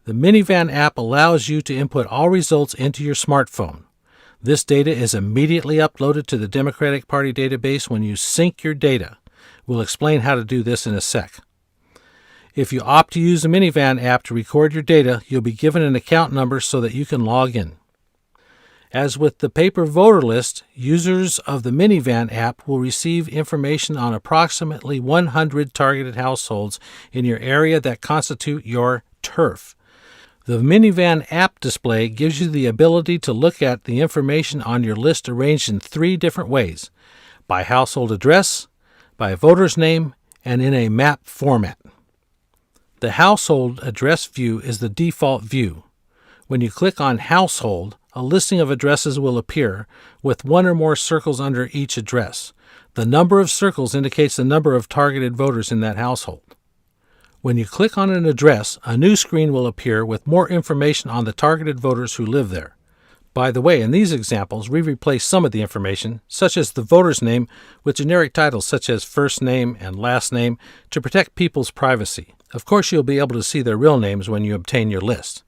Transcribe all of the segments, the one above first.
The MiniVAN app allows you to input all results into your smartphone. This data is immediately uploaded to the Democratic Party database when you sync your data. We'll explain how to do this in a sec. If you opt to use the MiniVAN app to record your data, you'll be given an account number so that you can log in. As with the paper voter list, users of the MiniVAN app will receive information on approximately 100 targeted households in your area that constitute your turf. The MiniVAN app display gives you the ability to look at the information on your list arranged in 3 different ways: by household address, by voter's name, and in a map format. The household address view is the default view. When you click on Household, a listing of addresses will appear with 1 or more circles under each address. The number of circles indicates the number of targeted voters in that household. When you click on an address, a new screen will appear with more information on the targeted voters who live there. By the way, in these examples, we replace some of the information, such as the voter's name, with generic titles such as first name and last name to protect people's privacy. Of course, you'll be able to see their real names when you obtain your list.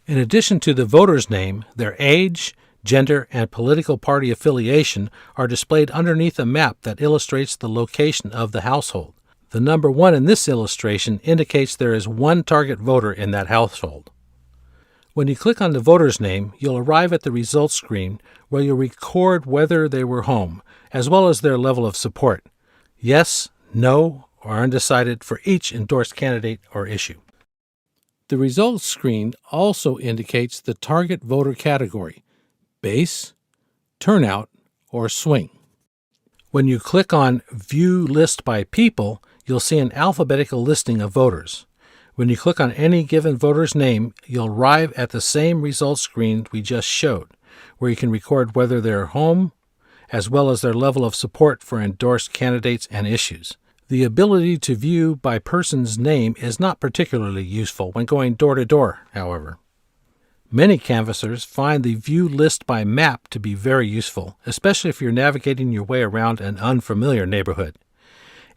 In addition to the voter's name, their age, gender, and political party affiliation are displayed underneath a map that illustrates the location of the household. The number 1 in this illustration indicates there is 1 target voter in that household. When you click on the voter's name, you'll arrive at the results screen where you'll record whether they were home, as well as their level of support: yes, no, or undecided for each endorsed candidate or issue. The results screen also indicates the target voter category: base, turnout, or swing. When you click on View List by People, you'll see an alphabetical listing of voters. When you click on any given voter's name, you'll arrive at the same results screen we just showed, where you can record whether they're home, as well as their level of support for endorsed candidates and issues. The ability to view by person's name is not particularly useful when going door to door, however. Many canvassers find the View List by Map to be very useful, especially if you're navigating your way around an unfamiliar neighborhood.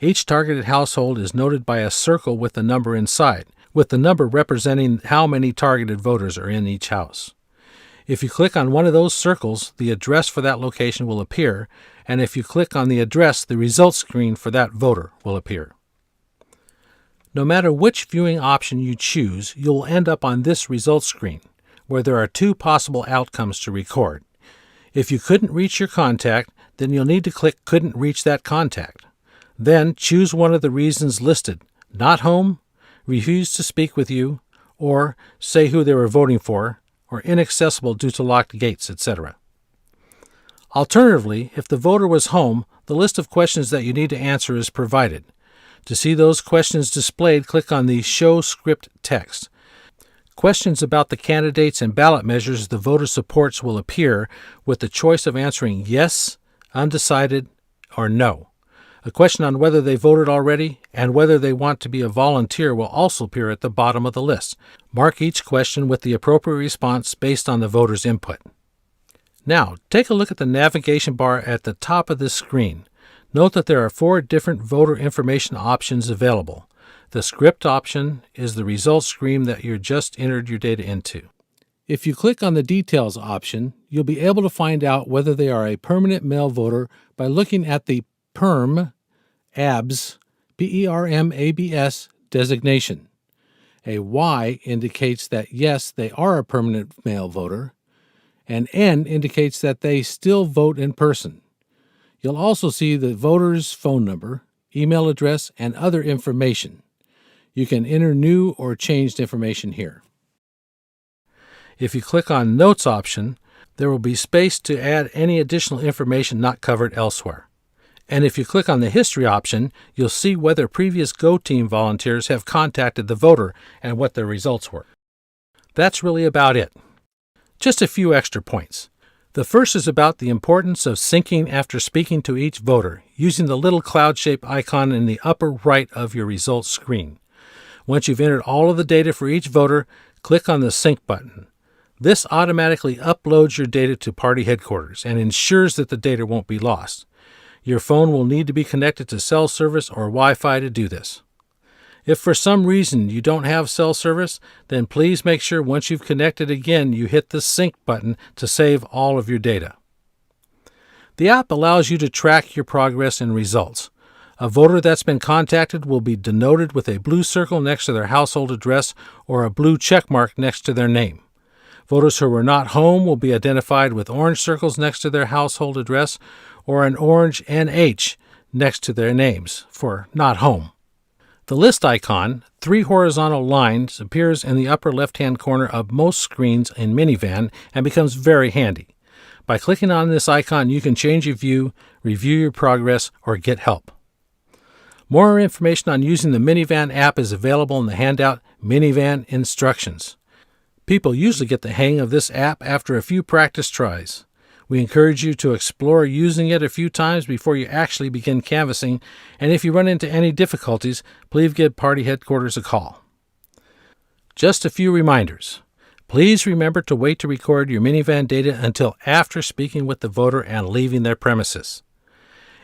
Each targeted household is noted by a circle with the number inside, with the number representing how many targeted voters are in each house. If you click on one of those circles, the address for that location will appear, and if you click on the address, the results screen for that voter will appear. No matter which viewing option you choose, you'll end up on this results screen, where there are 2 possible outcomes to record. If you couldn't reach your contact, then you'll need to click Couldn't Reach That Contact. Then choose one of the reasons listed: not home, refuse to speak with you, or say who they were voting for, or inaccessible due to locked gates, etc. Alternatively, if the voter was home, the list of questions that you need to answer is provided. To see those questions displayed, click on the Show Script text. Questions about the candidates and ballot measures the voter supports will appear with the choice of answering yes, undecided, or no. A question on whether they voted already and whether they want to be a volunteer will also appear at the bottom of the list. Mark each question with the appropriate response based on the voter's input. Now, take a look at the navigation bar at the top of this screen. Note that there are 4 different voter information options available. The script option is the results screen that you just entered your data into. If you click on the Details option, you'll be able to find out whether they are a permanent mail voter by looking at the PERM ABS, PERMABS designation. A Y indicates that yes, they are a permanent mail voter, and N indicates that they still vote in person. You'll also see the voter's phone number, email address, and other information. You can enter new or changed information here. If you click on Notes option, there will be space to add any additional information not covered elsewhere. And if you click on the History option, you'll see whether previous Go Team volunteers have contacted the voter and what their results were. That's really about it. Just a few extra points. The first is about the importance of syncing after speaking to each voter, using the little cloud-shaped icon in the upper right of your results screen. Once you've entered all of the data for each voter, click on the Sync button. This automatically uploads your data to party headquarters and ensures that the data won't be lost. Your phone will need to be connected to cell service or Wi-Fi to do this. If for some reason you don't have cell service, then please make sure once you've connected again, you hit the sync button to save all of your data. The app allows you to track your progress and results. A voter that's been contacted will be denoted with a blue circle next to their household address or a blue check mark next to their name. Voters who are not home will be identified with orange circles next to their household address or an orange NH next to their names for not home. The list icon, 3 horizontal lines, appears in the upper left-hand corner of most screens in MiniVAN and becomes very handy. By clicking on this icon, you can change your view, review your progress, or get help. More information on using the MiniVAN app is available in the handout MiniVAN Instructions. People usually get the hang of this app after a few practice tries. We encourage you to explore using it a few times before you actually begin canvassing, and if you run into any difficulties, please give party headquarters a call. Just a few reminders. Please remember to wait to record your MiniVAN data until after speaking with the voter and leaving their premises.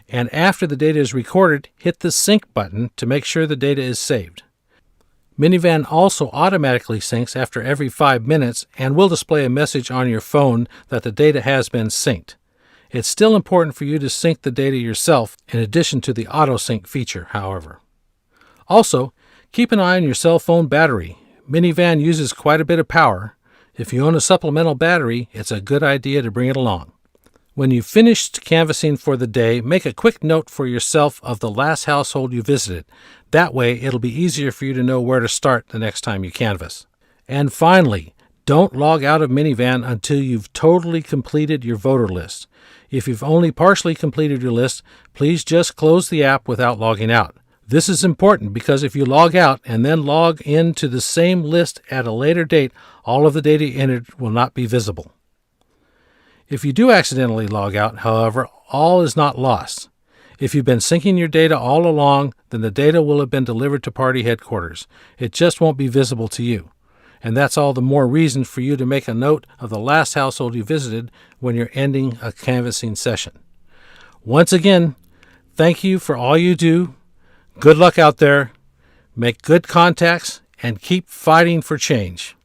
And after the data is recorded, hit the sync button to make sure the data is saved. MiniVAN also automatically syncs after every 5 minutes and will display a message on your phone that the data has been synced. It's still important for you to sync the data yourself in addition to the auto-sync feature, however. Also, keep an eye on your cell phone battery. MiniVAN uses quite a bit of power. If you own a supplemental battery, it's a good idea to bring it along. When you've finished canvassing for the day, make a quick note for yourself of the last household you visited. That way, it'll be easier for you to know where to start the next time you canvass. And finally, don't log out of MiniVAN until you've totally completed your voter list. If you've only partially completed your list, please just close the app without logging out. This is important because if you log out and then log into the same list at a later date, all of the data entered will not be visible. If you do accidentally log out, however, all is not lost. If you've been syncing your data all along, then the data will have been delivered to party headquarters. It just won't be visible to you. And that's all the more reason for you to make a note of the last household you visited when you're ending a canvassing session. Once again, thank you for all you do. Good luck out there. Make good contacts and keep fighting for change.